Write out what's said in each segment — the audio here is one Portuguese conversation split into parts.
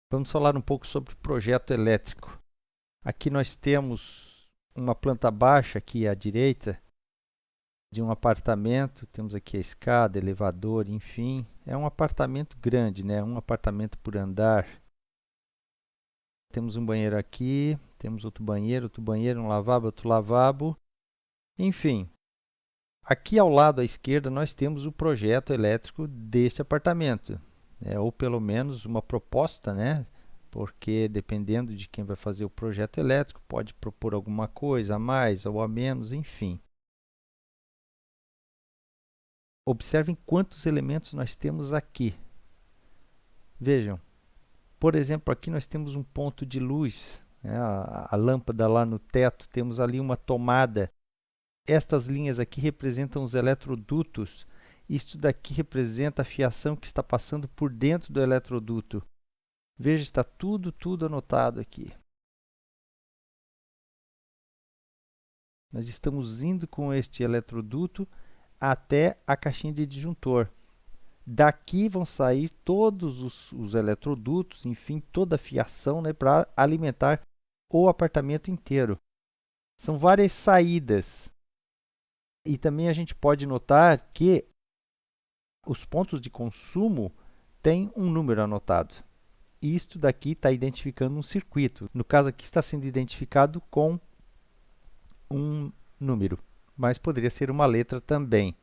Vamos falar um pouco sobre o projeto elétrico. Aqui nós temos uma planta baixa aqui à direita de um apartamento. Temos aqui a escada, elevador, enfim. É um apartamento grande, né? Um apartamento por andar. Temos um banheiro aqui, temos outro banheiro, um lavabo, outro lavabo. Enfim, aqui ao lado à esquerda nós temos o projeto elétrico deste apartamento. Ou pelo menos uma proposta, né? Porque dependendo de quem vai fazer o projeto elétrico, pode propor alguma coisa a mais ou a menos, enfim. Observem quantos elementos nós temos aqui. Vejam, por exemplo, aqui nós temos um ponto de luz, né? A lâmpada lá no teto, temos ali uma tomada. Estas linhas aqui representam os eletrodutos. Isto daqui representa a fiação que está passando por dentro do eletroduto. Veja, está tudo anotado aqui. Nós estamos indo com este eletroduto até a caixinha de disjuntor. Daqui vão sair todos os eletrodutos, enfim, toda a fiação, né, para alimentar o apartamento inteiro. São várias saídas. E também a gente pode notar que os pontos de consumo têm um número anotado. Isto daqui está identificando um circuito. No caso aqui está sendo identificado com um número, mas poderia ser uma letra também.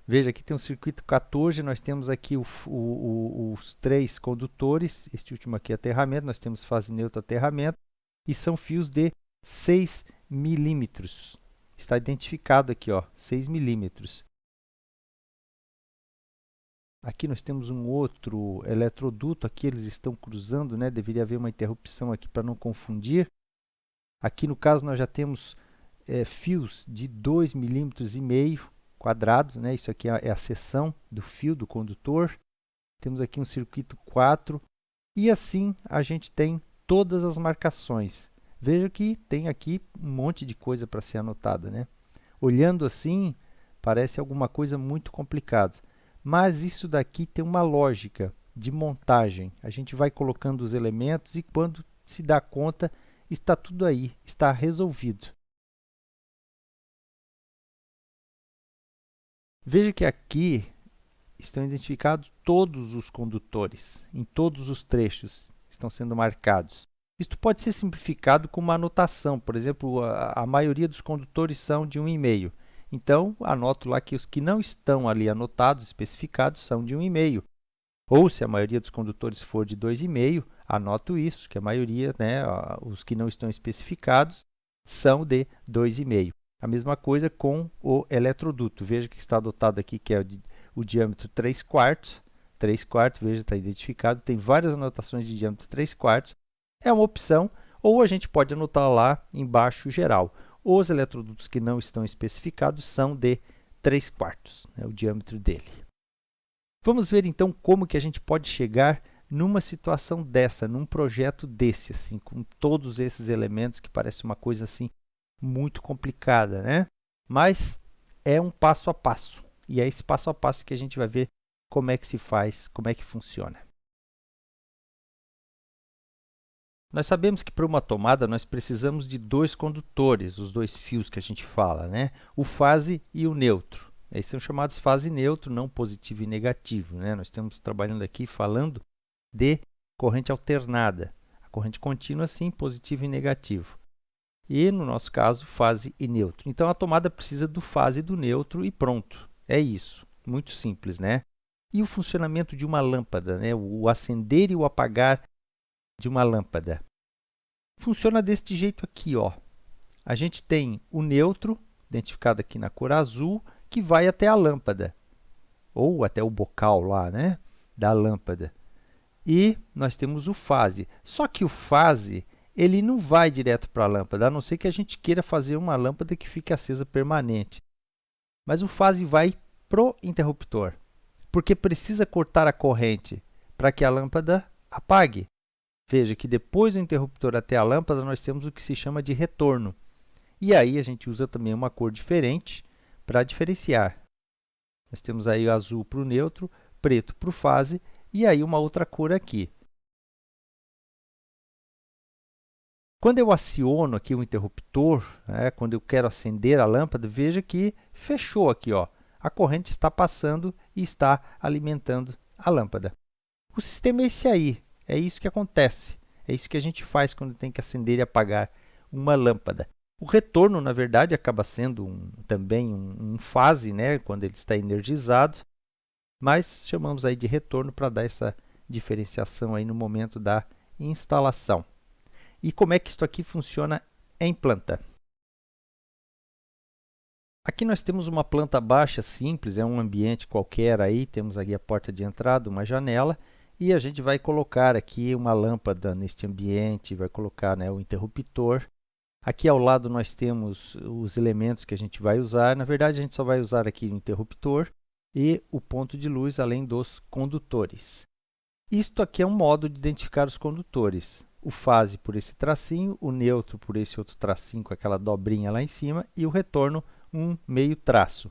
Veja, aqui tem um circuito 14, nós temos aqui os três condutores, este último aqui é aterramento, nós temos fase neutra aterramento, e são fios de 6 milímetros. Está identificado aqui, ó, 6 milímetros. Aqui nós temos um outro eletroduto, aqui eles estão cruzando, né? Deveria haver uma interrupção aqui para não confundir. Aqui no caso nós já temos fios de 2,5 milímetros quadrados, né? Isso aqui é a seção do fio do condutor. Temos aqui um circuito 4 e assim a gente tem todas as marcações. Veja que tem aqui um monte de coisa para ser anotada, né? Olhando assim, parece alguma coisa muito complicada. Mas isso daqui tem uma lógica de montagem. A gente vai colocando os elementos e quando se dá conta, está tudo aí, está resolvido. Veja que aqui estão identificados todos os condutores, em todos os trechos estão sendo marcados. Isto pode ser simplificado com uma anotação, por exemplo, a maioria dos condutores são de 1,5. Então, anoto lá que os que não estão ali anotados, especificados, são de 1,5. Ou se a maioria dos condutores for de 2,5, anoto isso, que a maioria, né, os que não estão especificados, são de 2,5. A mesma coisa com o eletroduto. Veja que está adotado aqui, que é o diâmetro 3/4. 3/4, veja, está identificado. Tem várias anotações de diâmetro 3/4. É uma opção, ou a gente pode anotar lá embaixo geral. Os eletrodutos que não estão especificados são de 3/4, né, o diâmetro dele. Vamos ver então como que a gente pode chegar numa situação dessa, num projeto desse, assim, com todos esses elementos que parece uma coisa assim muito complicada, né? Mas é um passo a passo. E é esse passo a passo que a gente vai ver como é que se faz, como é que funciona. Nós sabemos que para uma tomada nós precisamos de dois condutores, os dois fios que a gente fala, né? O fase e o neutro. Eles são chamados fase e neutro, não positivo e negativo, né? Nós estamos trabalhando aqui falando de corrente alternada. A corrente contínua, sim, positivo e negativo. E, no nosso caso, fase e neutro. Então, a tomada precisa do fase e do neutro e pronto. É isso. Muito simples, né? E o funcionamento de uma lâmpada, né? O acender e o apagar de uma lâmpada. Funciona deste jeito aqui, ó. A gente tem o neutro, identificado aqui na cor azul, que vai até a lâmpada, ou até o bocal lá, né, da lâmpada. E nós temos o fase. Só que o fase, ele não vai direto para a lâmpada, a não ser que a gente queira fazer uma lâmpada que fique acesa permanente. Mas o fase vai para o interruptor, porque precisa cortar a corrente para que a lâmpada apague. Veja que depois do interruptor até a lâmpada, nós temos o que se chama de retorno. E aí a gente usa também uma cor diferente para diferenciar. Nós temos aí o azul para o neutro, preto para o fase e aí uma outra cor aqui. Quando eu aciono aqui o interruptor, né, quando eu quero acender a lâmpada, veja que fechou aqui, ó. A corrente está passando e está alimentando a lâmpada. O sistema é esse aí, é isso que acontece. É isso que a gente faz quando tem que acender e apagar uma lâmpada. O retorno, na verdade, acaba sendo também um fase, né, quando ele está energizado, mas chamamos aí de retorno para dar essa diferenciação aí no momento da instalação. E como é que isso aqui funciona em planta? Aqui nós temos uma planta baixa simples, é um ambiente qualquer aí, temos aqui a porta de entrada, uma janela, e a gente vai colocar aqui uma lâmpada neste ambiente, vai colocar, né, o interruptor. Aqui ao lado nós temos os elementos que a gente vai usar. Na verdade, a gente só vai usar aqui o interruptor e o ponto de luz, além dos condutores. Isto aqui é um modo de identificar os condutores. O fase por esse tracinho, o neutro por esse outro tracinho com aquela dobrinha lá em cima e o retorno um meio traço.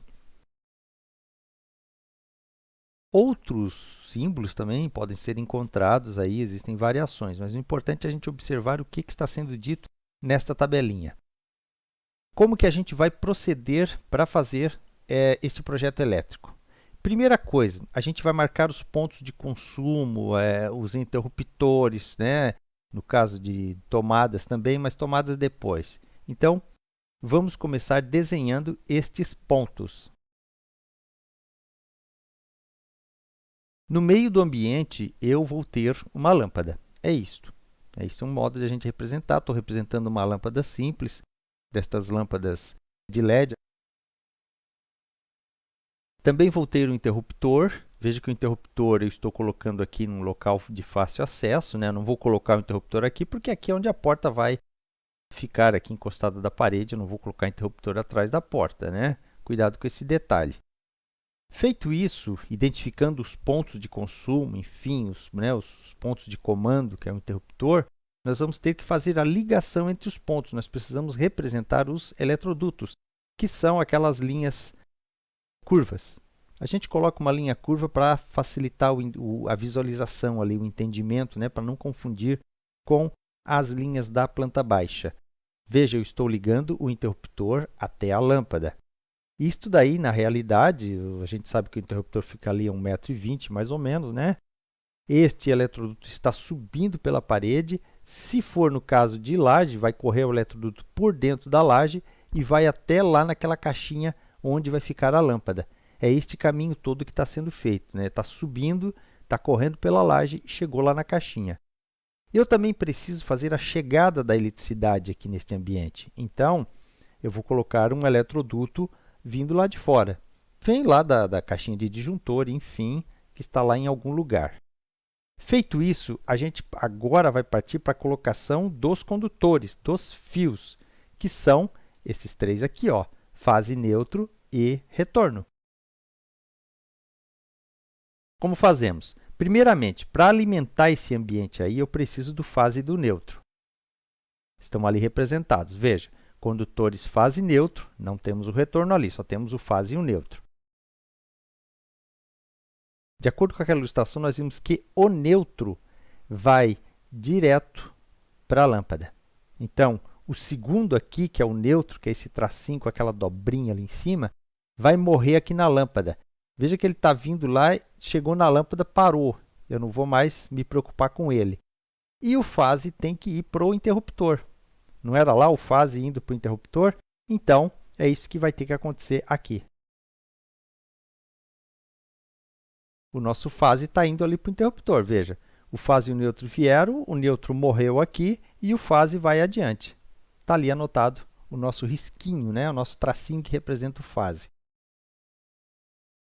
Outros símbolos também podem ser encontrados aí, existem variações, mas o importante é a gente observar o que está sendo dito nesta tabelinha. Como que a gente vai proceder para fazer este projeto elétrico? Primeira coisa, a gente vai marcar os pontos de consumo, os interruptores, né? No caso de tomadas também, mas tomadas depois. Então, vamos começar desenhando estes pontos. No meio do ambiente, eu vou ter uma lâmpada. É isto. É um modo de a gente representar. Estou representando uma lâmpada simples, destas lâmpadas de LED. Também vou ter um interruptor. Veja que o interruptor eu estou colocando aqui num local de fácil acesso, né? Eu não vou colocar o interruptor aqui, porque aqui é onde a porta vai ficar aqui encostada da parede. Eu não vou colocar o interruptor atrás da porta, né? Cuidado com esse detalhe. Feito isso, identificando os pontos de consumo, enfim, os pontos de comando, que é o interruptor, nós vamos ter que fazer a ligação entre os pontos. Nós precisamos representar os eletrodutos, que são aquelas linhas curvas. A gente coloca uma linha curva para facilitar a visualização, ali, o entendimento, né, para não confundir com as linhas da planta baixa. Veja, eu estou ligando o interruptor até a lâmpada. Isto daí, na realidade, a gente sabe que o interruptor fica ali a 1,20 m mais ou menos, né? Este eletroduto está subindo pela parede. Se for no caso de laje, vai correr o eletroduto por dentro da laje e vai até lá naquela caixinha onde vai ficar a lâmpada. É este caminho todo que está sendo feito, né? Está subindo, está correndo pela laje e chegou lá na caixinha. Eu também preciso fazer a chegada da eletricidade aqui neste ambiente. Então, eu vou colocar um eletroduto vindo lá de fora. Vem lá da caixinha de disjuntor, enfim, que está lá em algum lugar. Feito isso, a gente agora vai partir para a colocação dos condutores, dos fios, que são esses três aqui, ó, fase, neutro e retorno. Como fazemos? Primeiramente, para alimentar esse ambiente aí, eu preciso do fase e do neutro. Estão ali representados. Veja, condutores fase e neutro, não temos o retorno ali, só temos o fase e o neutro. De acordo com aquela ilustração, nós vimos que o neutro vai direto para a lâmpada. Então, o segundo aqui, que é o neutro, que é esse tracinho com aquela dobrinha ali em cima, vai morrer aqui na lâmpada. Veja que ele está vindo lá, chegou na lâmpada, parou. Eu não vou mais me preocupar com ele. E o fase tem que ir para o interruptor. Não era lá o fase indo para o interruptor? Então, é isso que vai ter que acontecer aqui. O nosso fase está indo ali para o interruptor. Veja, o fase e o neutro vieram, o neutro morreu aqui e o fase vai adiante. Está ali anotado o nosso risquinho, né? O nosso tracinho que representa o fase.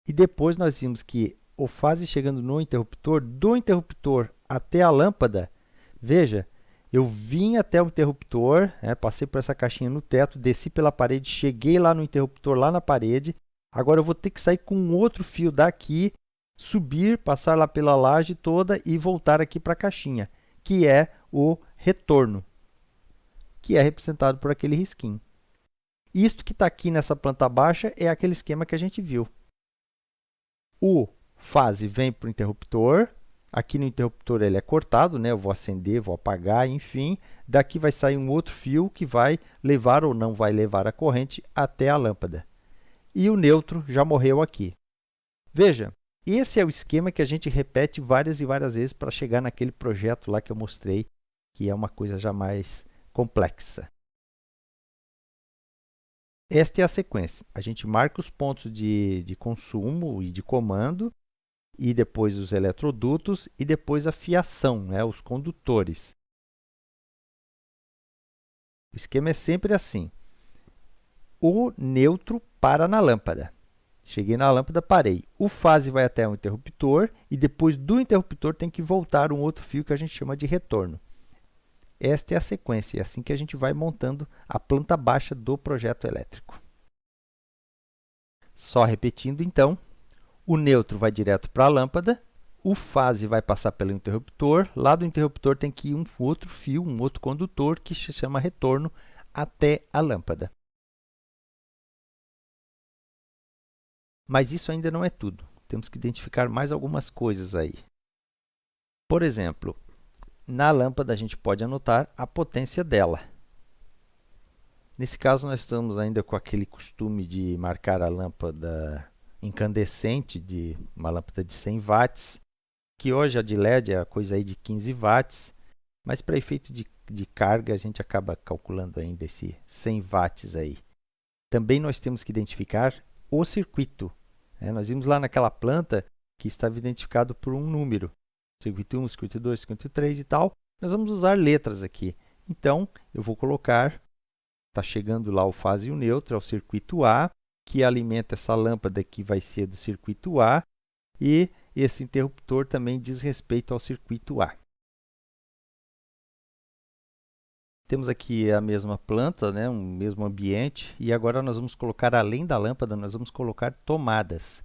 E depois nós vimos que o fase chegando no interruptor, do interruptor até a lâmpada, veja, eu vim até o interruptor, passei por essa caixinha no teto, desci pela parede, cheguei lá no interruptor, lá na parede. Agora eu vou ter que sair com um outro fio daqui, subir, passar lá pela laje toda e voltar aqui para a caixinha, que é o retorno, que é representado por aquele risquinho. Isto que está aqui nessa planta baixa é aquele esquema que a gente viu. O fase vem para o interruptor, Aqui no interruptor ele é cortado, né? Eu vou acender, vou apagar, enfim. Daqui vai sair um outro fio que vai levar ou não vai levar a corrente até a lâmpada. E o neutro já morreu aqui. Veja, esse é o esquema que a gente repete várias e várias vezes para chegar naquele projeto lá que eu mostrei, que é uma coisa já mais complexa. Esta é a sequência. A gente marca os pontos de consumo e de comando, e depois os eletrodutos, e depois a fiação, né, os condutores. O esquema é sempre assim. O neutro para na lâmpada. Cheguei na lâmpada, parei. O fase vai até o interruptor e depois do interruptor tem que voltar um outro fio que a gente chama de retorno. Esta é a sequência, é assim que a gente vai montando a planta baixa do projeto elétrico. Só repetindo então, o neutro vai direto para a lâmpada, o fase vai passar pelo interruptor, lá do interruptor tem que ir um outro fio, um outro condutor que se chama retorno até a lâmpada. Mas isso ainda não é tudo. Temos que identificar mais algumas coisas aí. Por exemplo, na lâmpada a gente pode anotar a potência dela. Nesse caso, nós estamos ainda com aquele costume de marcar a lâmpada incandescente, de uma lâmpada de 100 watts, que hoje a de LED é a coisa aí de 15 watts, mas para efeito de carga a gente acaba calculando ainda esse 100 watts aí. Também nós temos que identificar o circuito. Nós vimos lá naquela planta que estava identificado por um número, circuito 1, circuito 2, circuito 3 e tal. Nós vamos usar letras aqui. Então, eu vou colocar, está chegando lá o fase e o neutro, é o circuito A, que alimenta essa lâmpada que vai ser do circuito A, e esse interruptor também diz respeito ao circuito A. Temos aqui a mesma planta, né, um mesmo ambiente, e agora nós vamos colocar, além da lâmpada, nós vamos colocar tomadas.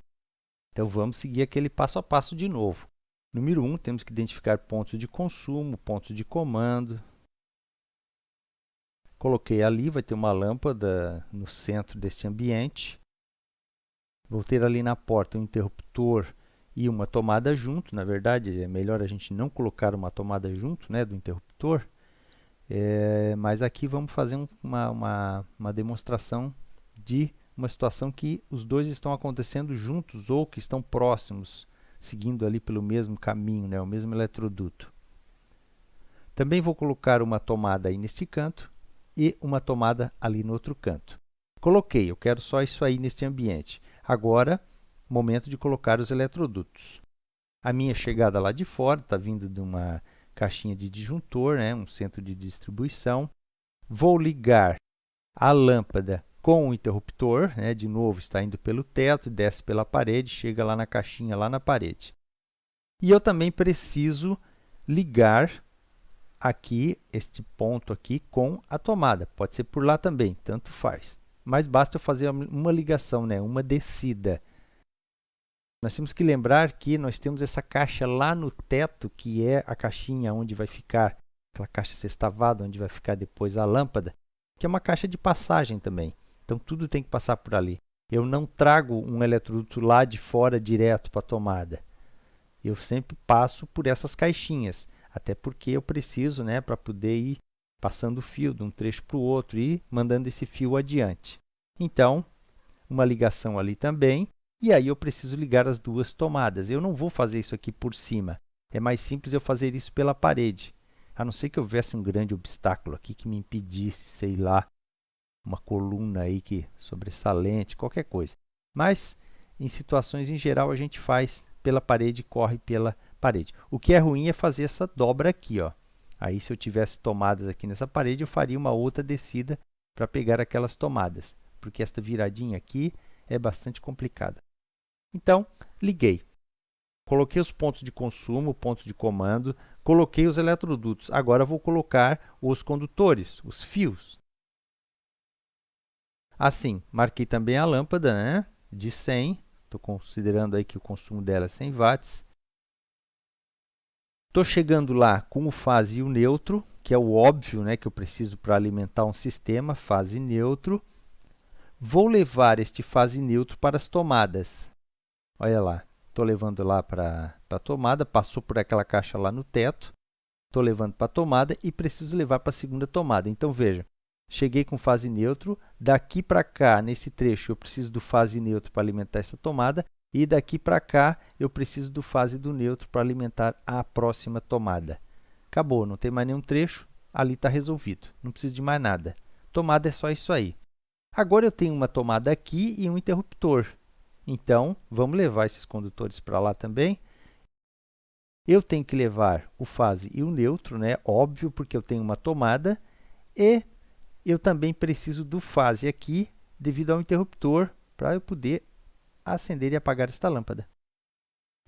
Então, vamos seguir aquele passo a passo de novo. Número 1, temos que identificar pontos de consumo, pontos de comando. Coloquei ali, vai ter uma lâmpada no centro desse ambiente. Vou ter ali na porta um interruptor e uma tomada junto. Na verdade, é melhor a gente não colocar uma tomada junto, né, do interruptor. Mas aqui vamos fazer uma demonstração de uma situação que os dois estão acontecendo juntos ou que estão próximos, seguindo ali pelo mesmo caminho, né, o mesmo eletroduto. Também vou colocar uma tomada aí neste canto e uma tomada ali no outro canto. Coloquei, eu quero só isso aí neste ambiente. Agora, momento de colocar os eletrodutos. A minha chegada lá de fora está vindo de uma caixinha de disjuntor, né, um centro de distribuição. Vou ligar a lâmpada com o interruptor, né, de novo está indo pelo teto, desce pela parede, chega lá na caixinha, lá na parede. E eu também preciso ligar aqui, este ponto aqui, com a tomada. Pode ser por lá também, tanto faz. Mas basta eu fazer uma ligação, né, uma descida. Nós temos que lembrar que nós temos essa caixa lá no teto, que é a caixinha onde vai ficar, aquela caixa sextavada, onde vai ficar depois a lâmpada, que é uma caixa de passagem também. Então, tudo tem que passar por ali. Eu não trago um eletroduto lá de fora direto para a tomada. Eu sempre passo por essas caixinhas, até porque eu preciso, né, para poder ir passando o fio de um trecho para o outro e mandando esse fio adiante. Então, uma ligação ali também. E aí eu preciso ligar as duas tomadas. Eu não vou fazer isso aqui por cima. É mais simples eu fazer isso pela parede. A não ser que houvesse um grande obstáculo aqui que me impedisse, sei lá, uma coluna aí que sobressalente, qualquer coisa. Mas, em situações em geral, a gente faz pela parede, corre pela parede. O que é ruim é fazer essa dobra aqui, ó. Aí, se eu tivesse tomadas aqui nessa parede, eu faria uma outra descida para pegar aquelas tomadas, porque esta viradinha aqui é bastante complicada. Então, liguei. Coloquei os pontos de consumo, pontos de comando, coloquei os eletrodutos. Agora vou colocar os condutores, os fios. Assim, marquei também a lâmpada, né, de 100. Estou considerando aí que o consumo dela é 100 watts. Estou chegando lá com o fase e o neutro, que é o óbvio, né, que eu preciso para alimentar um sistema, fase neutro. Vou levar este fase neutro para as tomadas. Olha lá, estou levando lá para a tomada, passou por aquela caixa lá no teto, estou levando para a tomada e preciso levar para a segunda tomada. Então, veja, cheguei com fase neutro, daqui para cá, nesse trecho, eu preciso do fase neutro para alimentar essa tomada, e daqui para cá, eu preciso do fase do neutro para alimentar a próxima tomada. Acabou, não tem mais nenhum trecho, ali está resolvido, não preciso de mais nada. Tomada é só isso aí. Agora eu tenho uma tomada aqui e um interruptor. Então, vamos levar esses condutores para lá também. Eu tenho que levar o fase e o neutro, né? Óbvio, porque eu tenho uma tomada. E eu também preciso do fase aqui, devido ao interruptor, para eu poder acender e apagar esta lâmpada.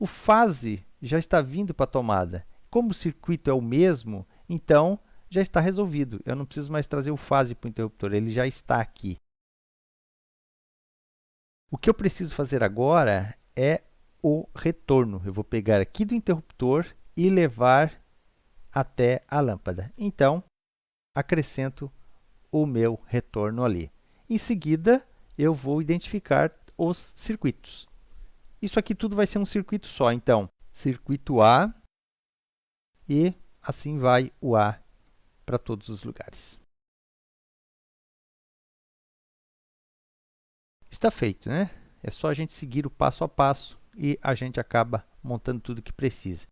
O fase já está vindo para a tomada. Como o circuito é o mesmo, então já está resolvido. Eu não preciso mais trazer o fase para o interruptor, ele já está aqui. O que eu preciso fazer agora é o retorno. Eu vou pegar aqui do interruptor e levar até a lâmpada. Então, acrescento o meu retorno ali. Em seguida, eu vou identificar os circuitos. Isso aqui tudo vai ser um circuito só. Então, circuito A e assim vai o A para todos os lugares. Está feito, né? É só a gente seguir o passo a passo e a gente acaba montando tudo o que precisa.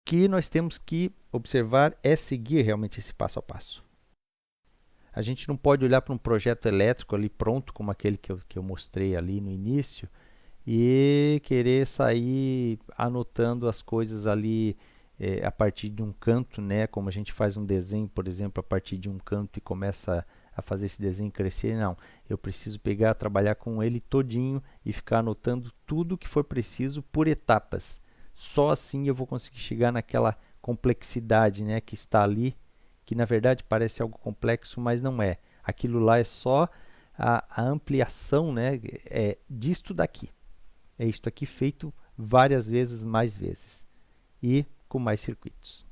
O que nós temos que observar é seguir realmente esse passo a passo. A gente não pode olhar para um projeto elétrico ali pronto, como aquele que eu mostrei ali no início, e querer sair anotando as coisas ali a partir de um canto, né? Como a gente faz um desenho, por exemplo, a partir de um canto e começa a fazer esse desenho crescer. Não, eu preciso pegar, trabalhar com ele todinho e ficar anotando tudo o que for preciso por etapas. Só assim eu vou conseguir chegar naquela complexidade, né, que está ali, que na verdade parece algo complexo, mas não é. Aquilo lá é só a ampliação, né, disto daqui. É isto aqui feito várias vezes, mais vezes, e com mais circuitos.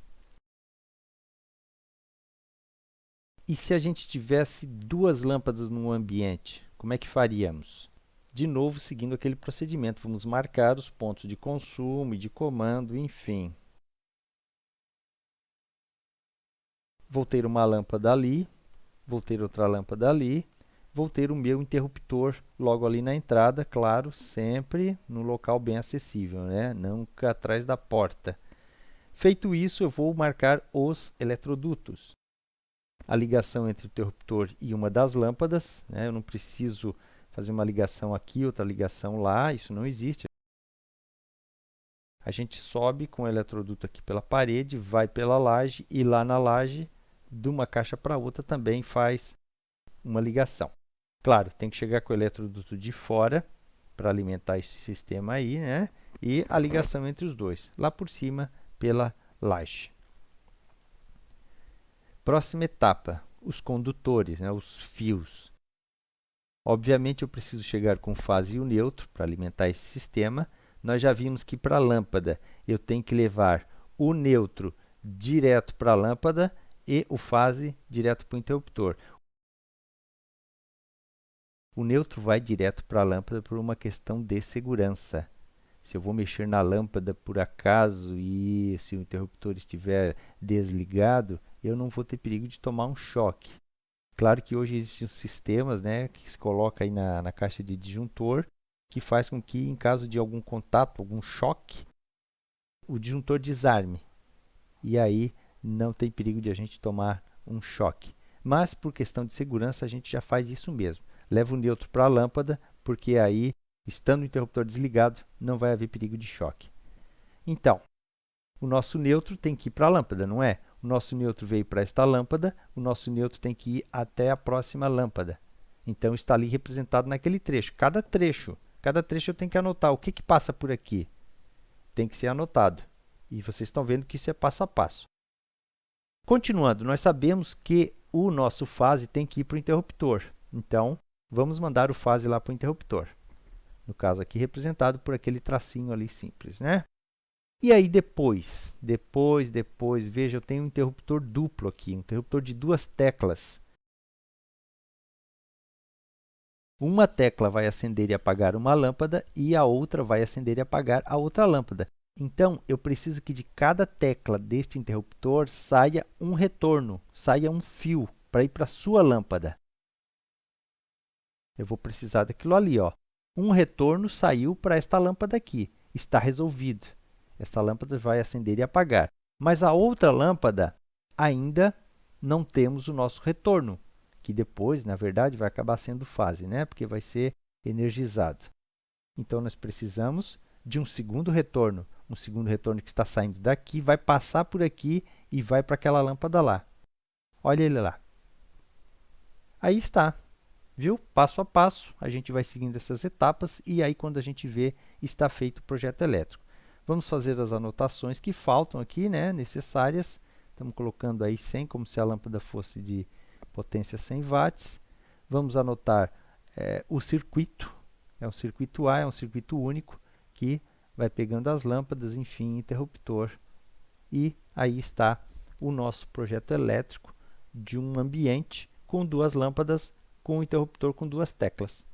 E se a gente tivesse duas lâmpadas no ambiente, como é que faríamos? De novo, seguindo aquele procedimento, vamos marcar os pontos de consumo e de comando, enfim. Vou ter uma lâmpada ali, vou ter outra lâmpada ali, vou ter o meu interruptor logo ali na entrada, claro, sempre no local bem acessível, né? Nunca atrás da porta. Feito isso, eu vou marcar os eletrodutos. A ligação entre o interruptor e uma das lâmpadas, né? Eu não preciso fazer uma ligação aqui, outra ligação lá, isso não existe. A gente sobe com o eletroduto aqui pela parede, vai pela laje e lá na laje, de uma caixa para outra, também faz uma ligação. Claro, tem que chegar com o eletroduto de fora para alimentar esse sistema aí, né? E a ligação entre os dois, lá por cima, pela laje. Próxima etapa, os condutores, né? Os fios. Obviamente, eu preciso chegar com fase e o neutro para alimentar esse sistema. Nós já vimos que para a lâmpada eu tenho que levar o neutro direto para a lâmpada e o fase direto para o interruptor. O neutro vai direto para a lâmpada por uma questão de segurança. Se eu vou mexer na lâmpada por acaso e se o interruptor estiver desligado, eu não vou ter perigo de tomar um choque. Claro que hoje existem sistemas, né, que se coloca aí na caixa de disjuntor, que faz com que, em caso de algum contato, algum choque, o disjuntor desarme. E aí não tem perigo de a gente tomar um choque. Mas, por questão de segurança, a gente já faz isso mesmo. Leva o neutro para a lâmpada, porque aí, estando o interruptor desligado, não vai haver perigo de choque. Então, o nosso neutro tem que ir para a lâmpada, não é? O nosso neutro veio para esta lâmpada, o nosso neutro tem que ir até a próxima lâmpada. Então, está ali representado naquele trecho. Cada trecho eu tenho que anotar o que passa por aqui. Tem que ser anotado. E vocês estão vendo que isso é passo a passo. Continuando, nós sabemos que o nosso fase tem que ir para o interruptor. Então, vamos mandar o fase lá para o interruptor. No caso aqui, representado por aquele tracinho ali simples, né? E aí depois, veja, eu tenho um interruptor duplo aqui, um interruptor de duas teclas. Uma tecla vai acender e apagar uma lâmpada e a outra vai acender e apagar a outra lâmpada. Então, eu preciso que de cada tecla deste interruptor saia um retorno, saia um fio para ir para a sua lâmpada. Eu vou precisar daquilo ali, ó. Um retorno saiu para esta lâmpada aqui. Está resolvido. Esta lâmpada vai acender e apagar. Mas a outra lâmpada, ainda não temos o nosso retorno, que depois, na verdade, vai acabar sendo fase, né? Porque vai ser energizado. Então, nós precisamos de um segundo retorno. Um segundo retorno que está saindo daqui, vai passar por aqui e vai para aquela lâmpada lá. Olha ele lá. Aí está. Viu? Passo a passo, a gente vai seguindo essas etapas e aí, quando a gente vê, está feito o projeto elétrico. Vamos fazer as anotações que faltam aqui, né, necessárias. Estamos colocando aí 100, como se a lâmpada fosse de potência 100 watts. Vamos anotar o circuito. É um circuito A, é um circuito único, que vai pegando as lâmpadas, enfim, interruptor. E aí está o nosso projeto elétrico de um ambiente com duas lâmpadas, com um interruptor com duas teclas.